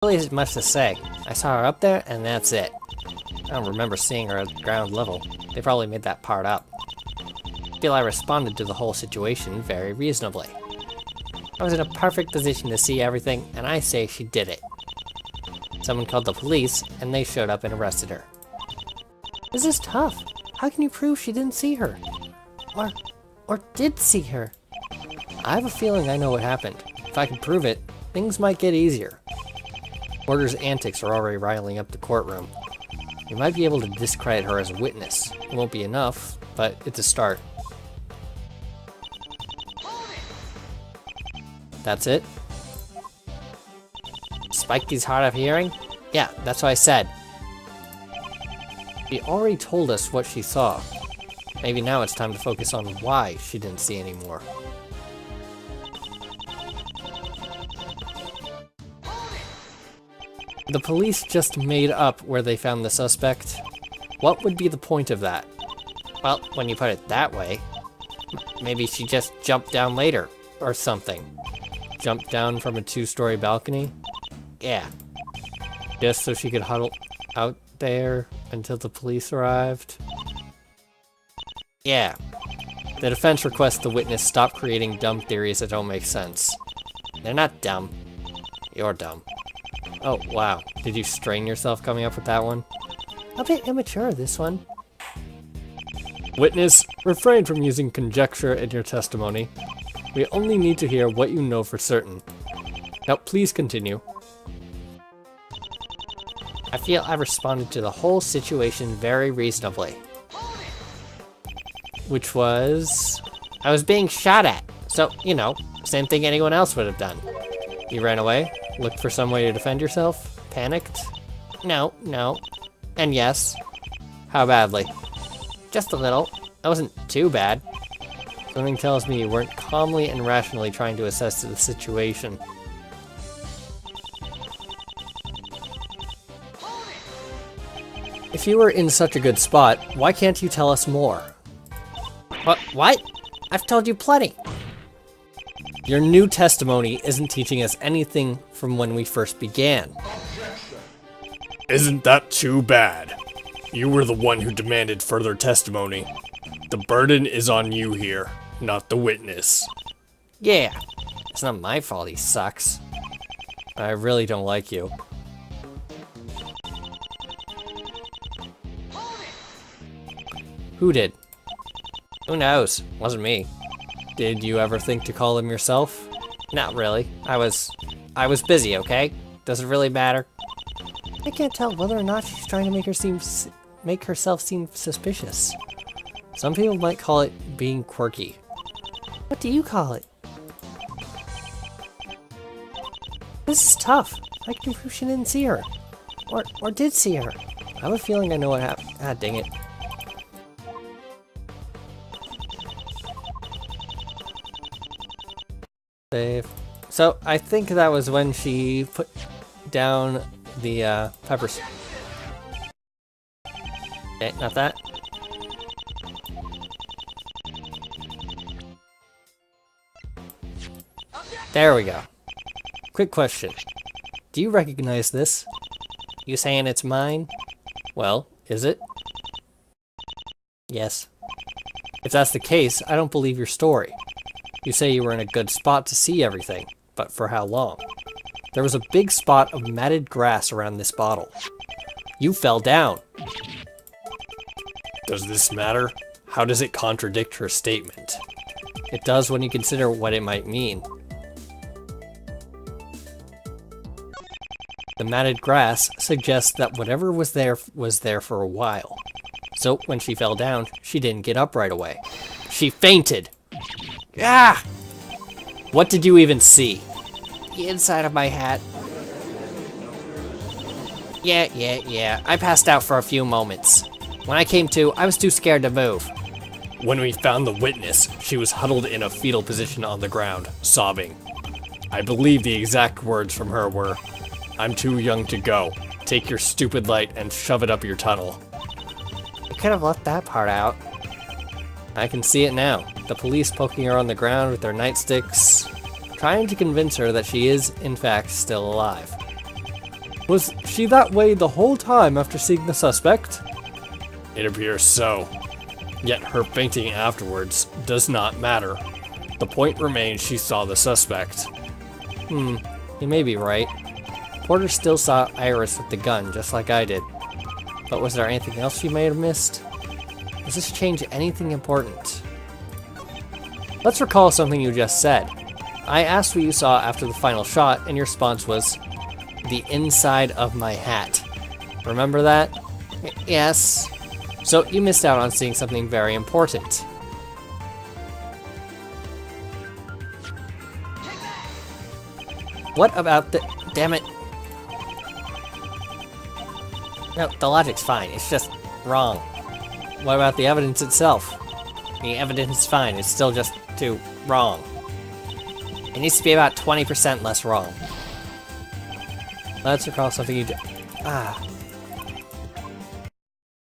Really isn't much to say. I saw her up there, and that's it. I don't remember seeing her at ground level. They probably made that part up. I feel I responded to the whole situation very reasonably. I was in a perfect position to see everything, and I say she did it. Someone called the police, and they showed up and arrested her. This is tough. How can you prove she didn't see her? Or did see her? I have a feeling I know what happened. If I can prove it, things might get easier. Porter's antics are already riling up the courtroom. We might be able to discredit her as a witness. It won't be enough, but it's a start. That's it? Spikey's hard of hearing? Yeah, that's what I said. She already told us what she saw. Maybe now it's time to focus on why she didn't see anymore. The police just made up where they found the suspect. What would be the point of that? Well, when you put it that way, maybe she just jumped down later, or something. Jumped down from a 2-story balcony? Yeah. Just so she could huddle out there until the police arrived? Yeah. The defense requests the witness stop creating dumb theories that don't make sense. They're not dumb. You're dumb. Oh, wow. Did you strain yourself coming up with that one? A bit immature, this one. Witness, refrain from using conjecture in your testimony. We only need to hear what you know for certain. Now, please continue. I feel I responded to the whole situation very reasonably. Which was... I was being shot at. So, you know, same thing anyone else would have done. You ran away? Looked for some way to defend yourself? Panicked? No. And yes. How badly? Just a little. That wasn't too bad. Something tells me you weren't calmly and rationally trying to assess the situation. If you were in such a good spot, why can't you tell us more? What? I've told you plenty. Your new testimony isn't teaching us anything from when we first began. Isn't that too bad? You were the one who demanded further testimony. The burden is on you here, not the witness. Yeah, it's not my fault he sucks. I really don't like you. Who did? Who knows? Wasn't me. Did you ever think to call him yourself? Not really. I was busy, okay? Does it really matter? I can't tell whether or not she's trying to make herself seem suspicious. Some people might call it being quirky. What do you call it? This is tough. I can prove she didn't see her. Or did see her. I have a feeling I know what happened. Ah, dang it. Save. So, I think that was when she put down the peppers. Okay, not that. There we go. Quick question. Do you recognize this? You saying it's mine? Well, is it? Yes. If that's the case, I don't believe your story. You say you were in a good spot to see everything, but for how long? There was a big spot of matted grass around this bottle. You fell down. Does this matter? How does it contradict her statement? It does when you consider what it might mean. The matted grass suggests that whatever was there for a while. So when she fell down, she didn't get up right away. She fainted! Ah! What did you even see? The inside of my hat. Yeah. I passed out for a few moments. When I came to, I was too scared to move. When we found the witness, she was huddled in a fetal position on the ground, sobbing. I believe the exact words from her were, "I'm too young to go. Take your stupid light and shove it up your tunnel." I could have left that part out. I can see it now. The police poking her on the ground with their nightsticks, trying to convince her that she is, in fact, still alive. Was she that way the whole time after seeing the suspect? It appears so. Yet her fainting afterwards does not matter. The point remains she saw the suspect. You may be right. Porter still saw Iris with the gun, just like I did. But was there anything else she may have missed? Does this change anything important? Let's recall something you just said. I asked what you saw after the final shot, and your response was, the inside of my hat. Remember that? Yes. So you missed out on seeing something very important. What about the... Damn it. No, the logic's fine. It's just wrong. What about the evidence itself? The evidence is fine. It's still just too wrong. It needs to be about 20% less wrong. Let's recall something you did.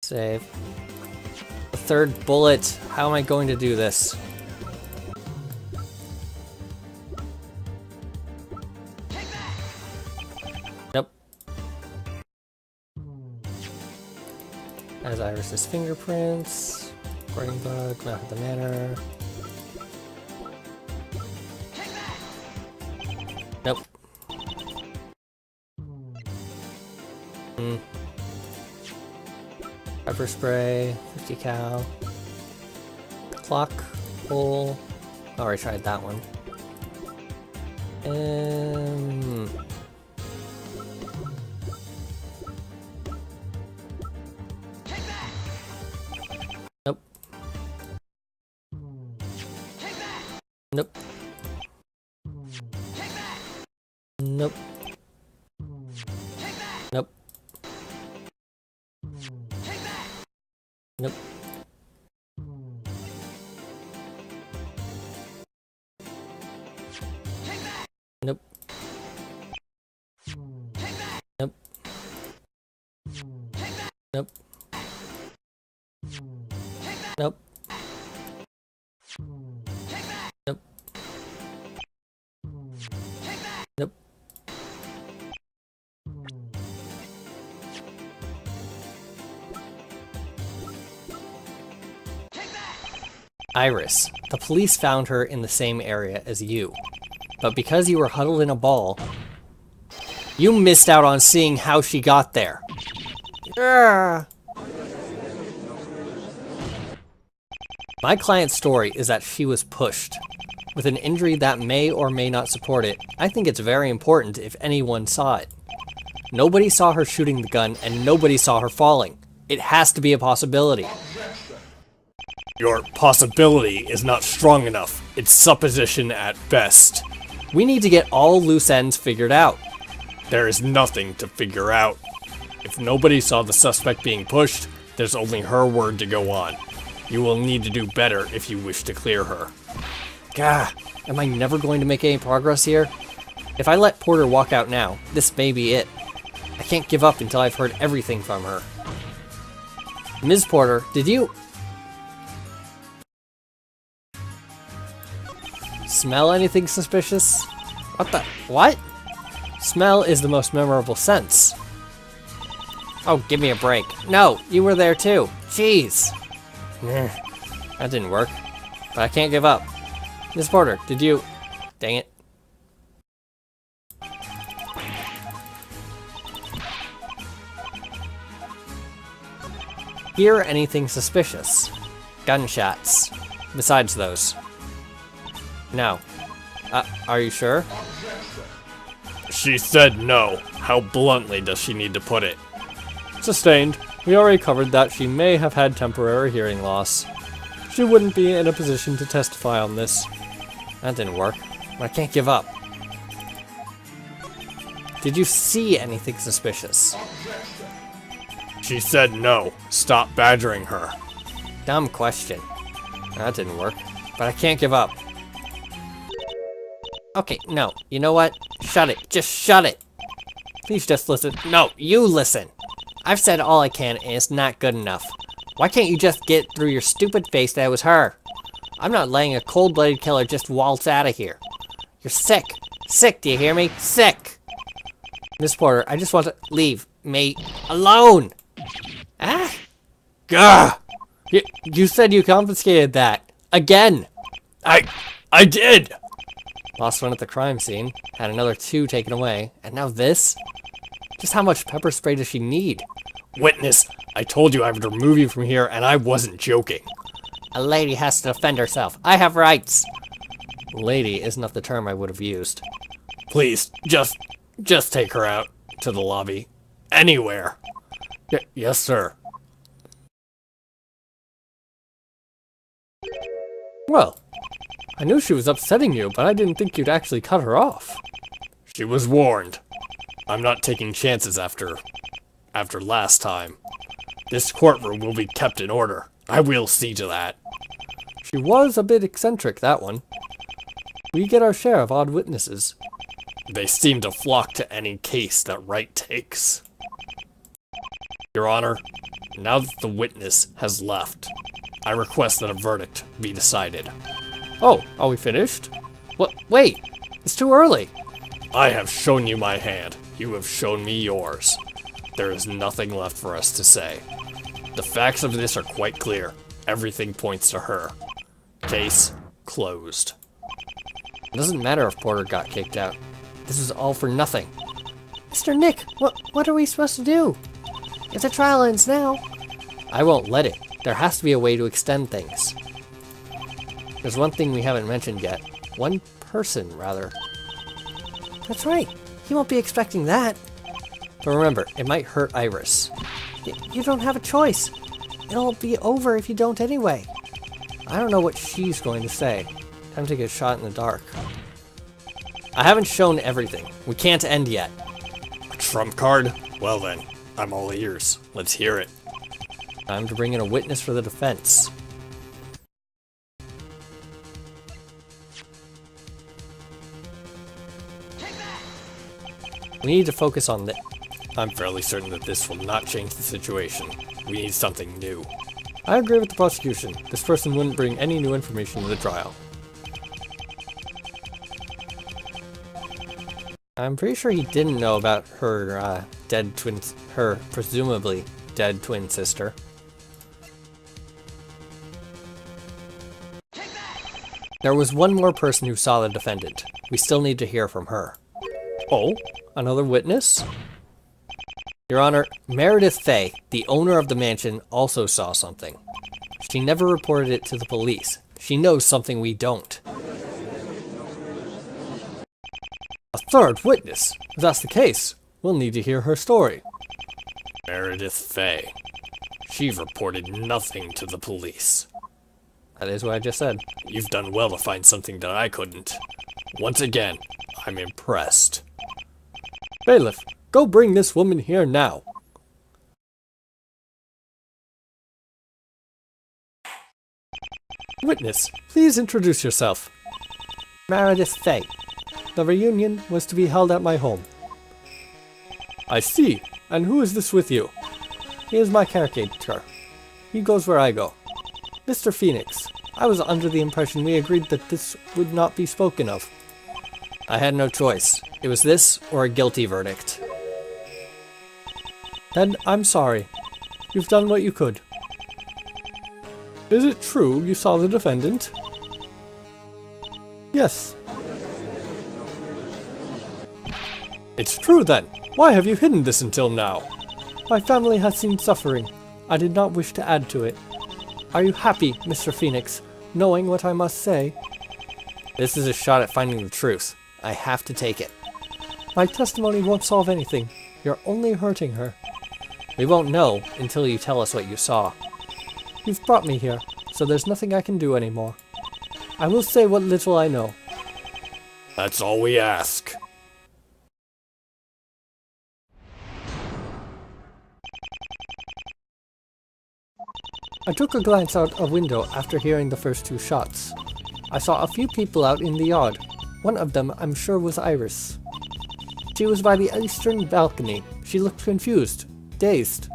Save. The third bullet. How am I going to do this? Nope. As Iris's fingerprints. Recording bug, not the manner. Nope. Pepper spray, 50 cal. Clock, hole. Oh, I tried that one. Nope. Nope. Nope. Nope. Nope. Nope. Nope. Nope. Nope. Nope. Nope. Iris, the police found her in the same area as you. But because you were huddled in a ball, you missed out on seeing how she got there. My client's story is that she was pushed. With an injury that may or may not support it, I think it's very important if anyone saw it. Nobody saw her shooting the gun, and nobody saw her falling. It has to be a possibility. Your possibility is not strong enough. It's supposition at best. We need to get all loose ends figured out. There is nothing to figure out. If nobody saw the suspect being pushed, there's only her word to go on. You will need to do better if you wish to clear her. Gah, am I never going to make any progress here? If I let Porter walk out now, this may be it. I can't give up until I've heard everything from her. Ms. Porter, did you... smell anything suspicious? What? Smell is the most memorable sense. Oh, give me a break. No, you were there too. Jeez. That didn't work. But I can't give up. Miss Porter, did you... Dang it. Hear anything suspicious? Gunshots. Besides those. No. Are you sure? She said no. How bluntly does she need to put it? Sustained. We already covered that she may have had temporary hearing loss. She wouldn't be in a position to testify on this. That didn't work. But I can't give up. Did you see anything suspicious? She said no. Stop badgering her. Dumb question. That didn't work. But I can't give up. Okay, no. You know what? Shut it. Just shut it. Please just listen. No, you listen. I've said all I can and it's not good enough. Why can't you just get through your stupid face that it was her? I'm not letting a cold-blooded killer just waltz out of here. You're sick. Sick, do you hear me? Sick! Miss Porter, I just want to leave me alone. Ah? Gah! You said you confiscated that. Again. I did! Lost one at the crime scene, had another 2 taken away, and now this? Just how much pepper spray does she need? Witness, I told you I would remove you from here, and I wasn't joking. A lady has to defend herself. I have rights. Lady is not the term I would have used. Please, just take her out to the lobby. Anywhere. Yes, sir. Well, I knew she was upsetting you, but I didn't think you'd actually cut her off. She was warned. I'm not taking chances after last time. This courtroom will be kept in order. I will see to that. She was a bit eccentric, that one. We get our share of odd witnesses. They seem to flock to any case that Wright takes. Your Honor, now that the witness has left, I request that a verdict be decided. Oh, are we finished? What? Wait, it's too early. I have shown you my hand. You have shown me yours. There is nothing left for us to say. The facts of this are quite clear. Everything points to her. Case closed. It doesn't matter if Porter got kicked out. This is all for nothing. Mr. Nick, what are we supposed to do? If the trial ends now... I won't let it. There has to be a way to extend things. There's one thing we haven't mentioned yet. One person, rather. That's right. He won't be expecting that. But remember, it might hurt Iris. You don't have a choice. It'll be over if you don't anyway. I don't know what she's going to say. Time to get shot in the dark. I haven't shown everything. We can't end yet. A trump card? Well then, I'm all ears. Let's hear it. Time to bring in a witness for the defense. We need to focus on this. I'm fairly certain that this will not change the situation. We need something new. I agree with the prosecution. This person wouldn't bring any new information to the trial. I'm pretty sure he didn't know about her her presumably dead twin sister. There was one more person who saw the defendant. We still need to hear from her. Oh, another witness? Your Honor, Meredith Fay, the owner of the mansion, also saw something. She never reported it to the police. She knows something we don't. A third witness? If that's the case, we'll need to hear her story. Meredith Fay. She reported nothing to the police. That is what I just said. You've done well to find something that I couldn't. Once again, I'm impressed. Bailiff, go bring this woman here now. Witness, please introduce yourself. Meredith Fay. The reunion was to be held at my home. I see. And who is this with you? He is my caretaker. He goes where I go. Mr. Phoenix, I was under the impression we agreed that this would not be spoken of. I had no choice. It was this or a guilty verdict. Then I'm sorry. You've done what you could. Is it true you saw the defendant? Yes. It's true then. Why have you hidden this until now? My family has seen suffering. I did not wish to add to it. Are you happy, Mr. Phoenix, knowing what I must say? This is a shot at finding the truth. I have to take it. My testimony won't solve anything. You're only hurting her. We won't know until you tell us what you saw. You've brought me here, so there's nothing I can do anymore. I will say what little I know. That's all we ask. I took a glance out a window after hearing the first 2 shots. I saw a few people out in the yard. One of them I'm sure was Iris. She was by the eastern balcony. She looked confused, dazed.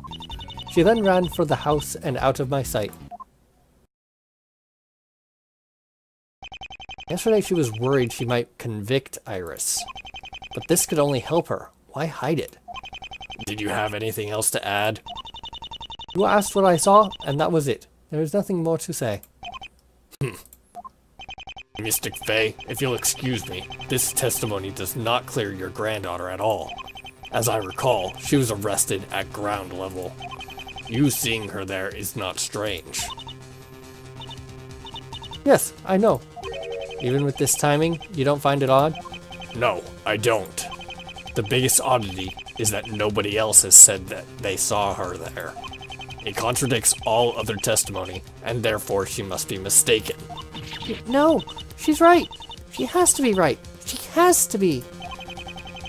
She then ran for the house and out of my sight. Yesterday she was worried she might convict Iris. But this could only help her. Why hide it? Did you have anything else to add? You asked what I saw, and that was it. There is nothing more to say. Mystic Fae, if you'll excuse me, this testimony does not clear your granddaughter at all. As I recall, she was arrested at ground level. You seeing her there is not strange. Yes, I know. Even with this timing, you don't find it odd? No, I don't. The biggest oddity is that nobody else has said that they saw her there. It contradicts all other testimony, and therefore she must be mistaken. No, she's right. She has to be right. She has to be.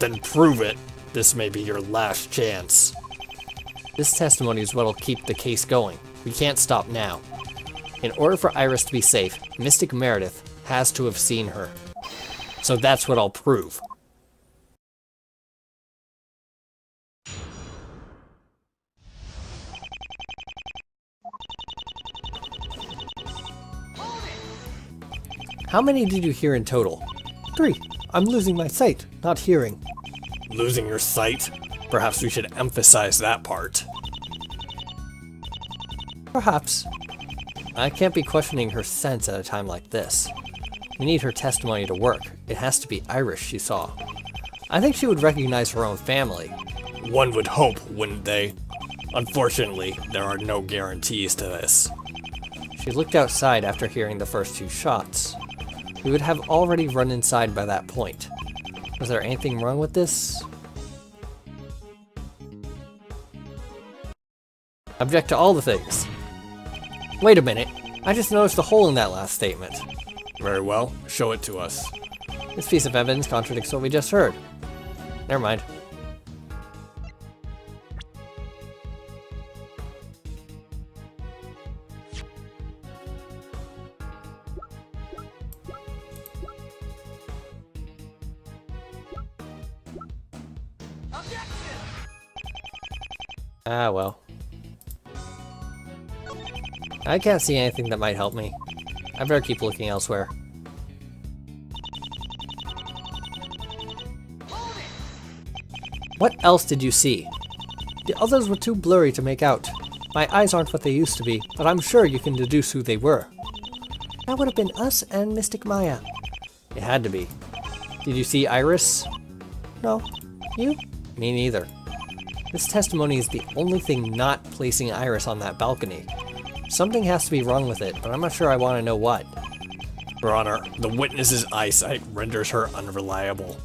Then prove it. This may be your last chance. This testimony is what'll keep the case going. We can't stop now. In order for Iris to be safe, Mystic Meredith has to have seen her. So that's what I'll prove. How many did you hear in total? 3. I'm losing my sight, not hearing. Losing your sight? Perhaps we should emphasize that part. Perhaps. I can't be questioning her sense at a time like this. We need her testimony to work. It has to be Iris she saw. I think she would recognize her own family. One would hope, wouldn't they? Unfortunately, there are no guarantees to this. She looked outside after hearing the first 2 shots. We would have already run inside by that point. Was there anything wrong with this? Object to all the things. Wait a minute. I just noticed a hole in that last statement. Very well, show it to us. This piece of evidence contradicts what we just heard. Never mind. Ah, well. I can't see anything that might help me. I better keep looking elsewhere. What else did you see? The others were too blurry to make out. My eyes aren't what they used to be, but I'm sure you can deduce who they were. That would have been us and Mystic Maya. It had to be. Did you see Iris? No. You? Me neither. This testimony is the only thing not placing Iris on that balcony. Something has to be wrong with it, but I'm not sure I want to know what. Your Honor, the witness's eyesight renders her unreliable.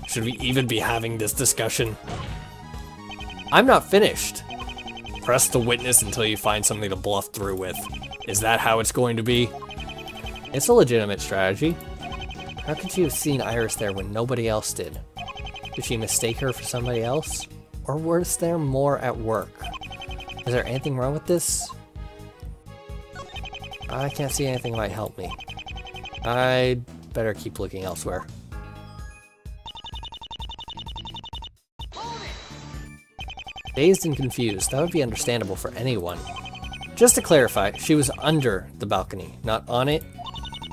Should we even be having this discussion? I'm not finished. Press the witness until you find something to bluff through with. Is that how it's going to be? It's a legitimate strategy. How could she have seen Iris there when nobody else did? Did she mistake her for somebody else? Or was there more at work? Is there anything wrong with this? I can't see anything that might help me. I'd better keep looking elsewhere. Dazed and confused, that would be understandable for anyone. Just to clarify, she was under the balcony, not on it?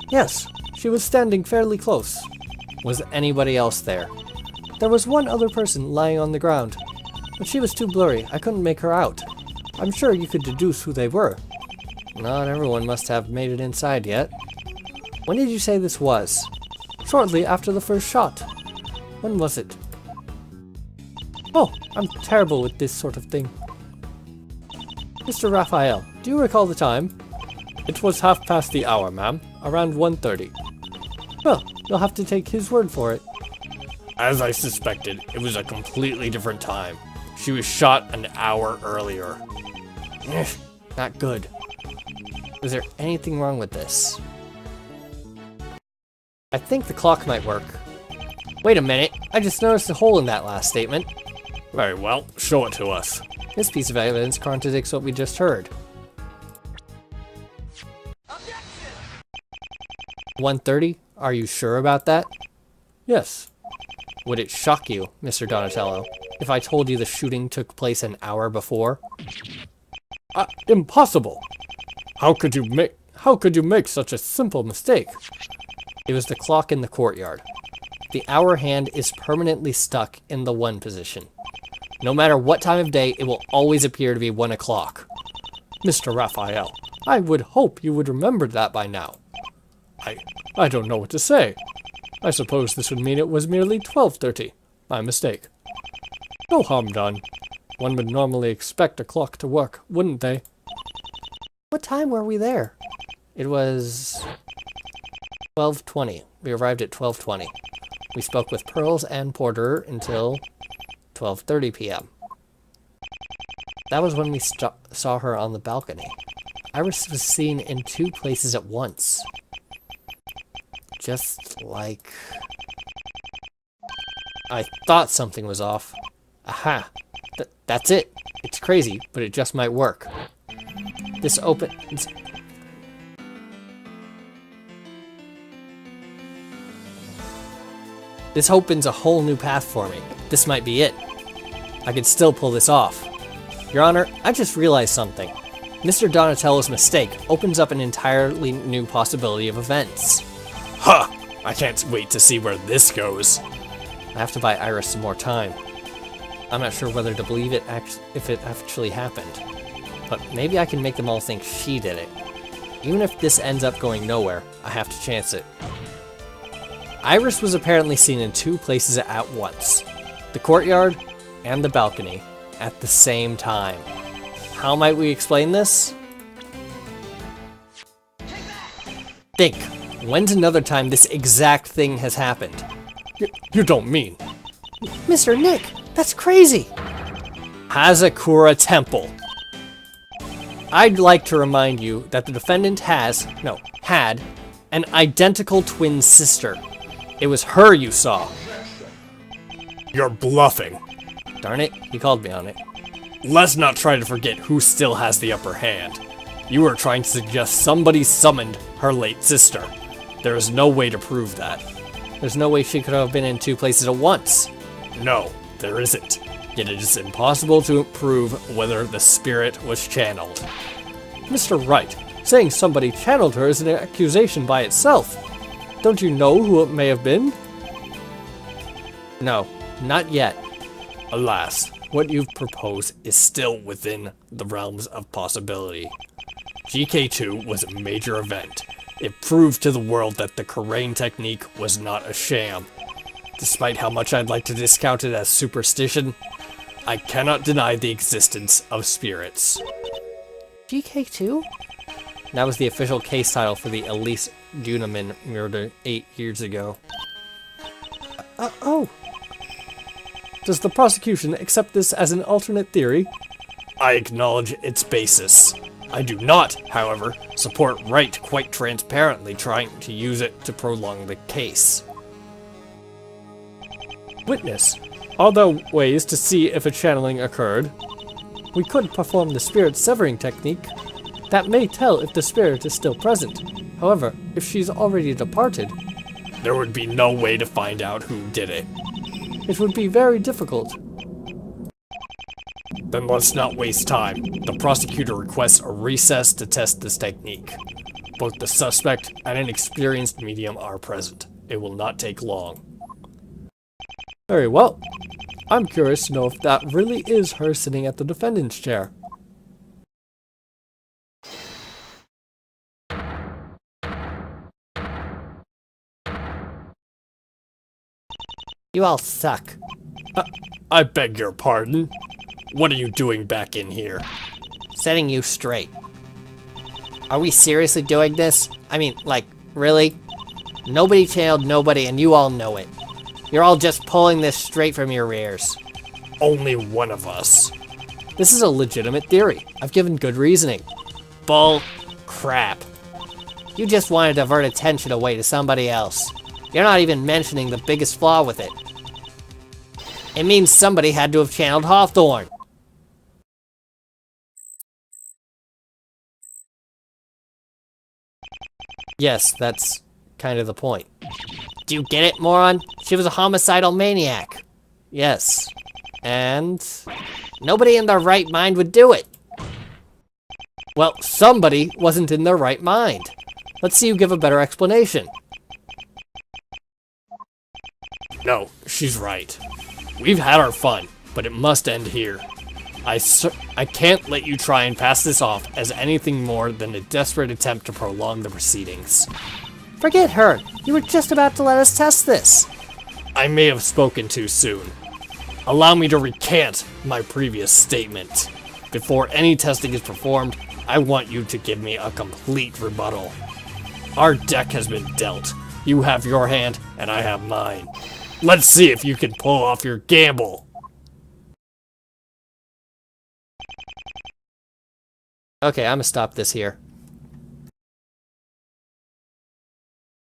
Yes, she was standing fairly close. Was anybody else there? There was one other person lying on the ground, but she was too blurry, I couldn't make her out. I'm sure you could deduce who they were. Not everyone must have made it inside yet. When did you say this was? Shortly after the first shot. When was it? Oh, I'm terrible with this sort of thing. Mr. Raphael, do you recall the time? It was 1/2 the hour, ma'am. Around 1:30. Well, you'll have to take his word for it. As I suspected, it was a completely different time. She was shot an hour earlier. Not good. Was there anything wrong with this? I think the clock might work. Wait a minute, I just noticed a hole in that last statement. Very well, show it to us. This piece of evidence contradicts what we just heard. 1:30? Are you sure about that? Yes. Would it shock you, Mr. Donatello, if I told you the shooting took place an hour before? Impossible! How could you make such a simple mistake? It was the clock in the courtyard. the hour hand is permanently stuck in the 1 position. No matter what time of day, it will always appear to be 1 o'clock. Mr. Raphael, I would hope you would remember that by now. I don't know what to say. I suppose this would mean it was merely 12:30. My mistake. No harm done. One would normally expect a clock to work, wouldn't they? What time were we there? It was 12:20. We arrived at 12:20. We spoke with Pearls and Porter until 12:30 p.m. That was when we saw her on the balcony. Iris was seen in 2 places at once. Just like... I thought something was off. Aha! That's it! It's crazy, but it just might work. This opens... This opens a whole new path for me. This might be it. I could still pull this off. Your Honor, I just realized something. Mr. Donatello's mistake opens up an entirely new possibility of events. Huh! I can't wait to see where this goes. I have to buy Iris some more time. I'm not sure whether to believe it if it actually happened. But maybe I can make them all think she did it. Even if this ends up going nowhere, I have to chance it. Iris was apparently seen in 2 places at once. The courtyard and the balcony at the same time. How might we explain this? Think. When's another time this exact thing has happened? You don't mean... Mr. Nick, that's crazy! Hazakura Temple. I'd like to remind you that the defendant had an identical twin sister. It was her you saw. You're bluffing. Darn it, he called me on it. Let's not try to forget who still has the upper hand. You were trying to suggest somebody summoned her late sister. There is no way to prove that. There's no way she could have been in 2 places at once. No, there isn't. Yet it is impossible to prove whether the spirit was channeled. Mr. Wright, saying somebody channeled her is an accusation by itself. Don't you know who it may have been? No, not yet. Alas, what you've proposed is still within the realms of possibility. GK2 was a major event. It proved to the world that the Karain technique was not a sham. Despite how much I'd like to discount it as superstition, I cannot deny the existence of spirits. GK2? That was the official case title for the Elise Duneman murder 8 years ago. Oh. Does the prosecution accept this as an alternate theory? I acknowledge its basis. I do not, however, support Wright quite transparently trying to use it to prolong the case. Witness, are there ways to see if a channeling occurred? We could perform the spirit severing technique. That may tell if the spirit is still present. However, if she's already departed, there would be no way to find out who did it. It would be very difficult. Then let's not waste time. The prosecutor requests a recess to test this technique. Both the suspect and an experienced medium are present. It will not take long. Very well. I'm curious to know if that really is her sitting at the defendant's chair. You all suck. I beg your pardon? What are you doing back in here? Setting you straight. Are we seriously doing this? I mean, like, really? Nobody channeled nobody and you all know it. You're all just pulling this straight from your rears. Only one of us. This is a legitimate theory. I've given good reasoning. Bull crap. You just want to divert attention away to somebody else. You're not even mentioning the biggest flaw with it. It means somebody had to have channeled Hawthorne. Yes, that's kind of the point. Do you get it, moron? She was a homicidal maniac. Yes. And nobody in their right mind would do it. Well, somebody wasn't in their right mind. Let's see you give a better explanation. No, she's right. We've had our fun, but it must end here. I can't let you try and pass this off as anything more than a desperate attempt to prolong the proceedings. Forget her. You were just about to let us test this. I may have spoken too soon. Allow me to recant my previous statement. Before any testing is performed, I want you to give me a complete rebuttal. Our deck has been dealt. You have your hand, and I have mine. Let's see if you can pull off your gamble. Okay, I'm gonna stop this here.